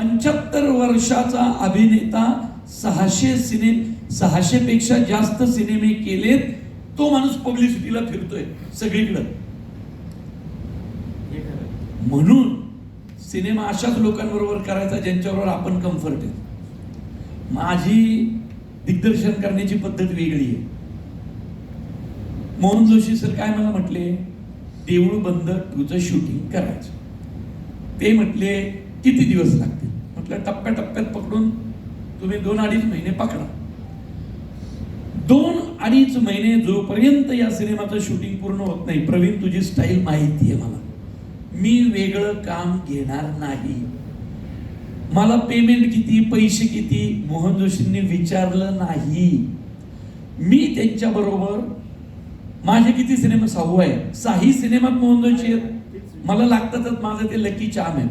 75 वर्षाचा अभिनेता 600 पेक्षा जास्त सिनेमे केलेत. तो माणूस पब्लिसिटीला फिरतोय सगळीकडे. म्हणून सिनेमा अशाच लोकांबरोबर करायचा ज्यांच्याबरोबर आपण कम्फर्ट आहे. माझी दिग्दर्शन करण्याची पद्धत वेगळी आहे. मोहन जोशी सर काय मला म्हटले, देऊळ बंद 2चं शूटिंग करायचं. ते म्हटले किती दिवस लागतील. म्हटलं टप्प्याटप्प्यात पकडून तुम्ही 2-2.5 महिने पकडा. 2-2.5 महिने जोपर्यंत या सिनेमाचं शूटिंग पूर्ण होत नाही, प्रवीण तुझी स्टाईल माहिती आहे मला, मी वेगळं काम घेणार नाही. मला पेमेंट किती, पैसे किती, मोहन जोशींनी विचारलं नाही. मी त्यांच्या बरोबर माझे किती सिनेमा 6 आहे, 6 सिनेमात मोहन जोशी आहेत. मला लागतातच, माझं ते लकी चार्म आहे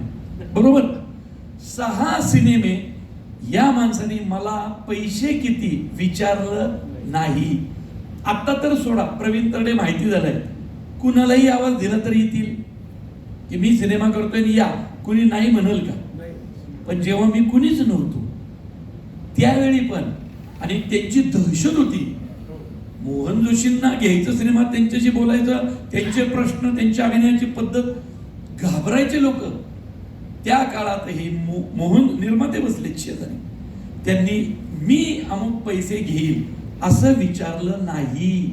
बरोबर. 6 सिनेमे या माणसाने मला पैसे किती विचारलं नाही. आता तर सोडा, प्रवीण तरडे माहिती झालंय, कुणालाही आवाज दिला तरी येतील की मी सिनेमा करतोय या, कुणी नाही म्हणल का. पण जेव्हा मी कुणीच नव्हतो त्यावेळी पण, आणि त्यांची दहशत होती, मोहन जोशींना घ्यायचं सिनेमा, त्यांच्याशी बोलायचं, त्यांचे प्रश्न, त्यांच्या अभिनयाची पद्धत, घाबरायचे लोक. त्या काळातही मोहन निर्माते बसले शेजारी, त्यांनी मी अमुक पैसे घेईल असं विचारलं नाही.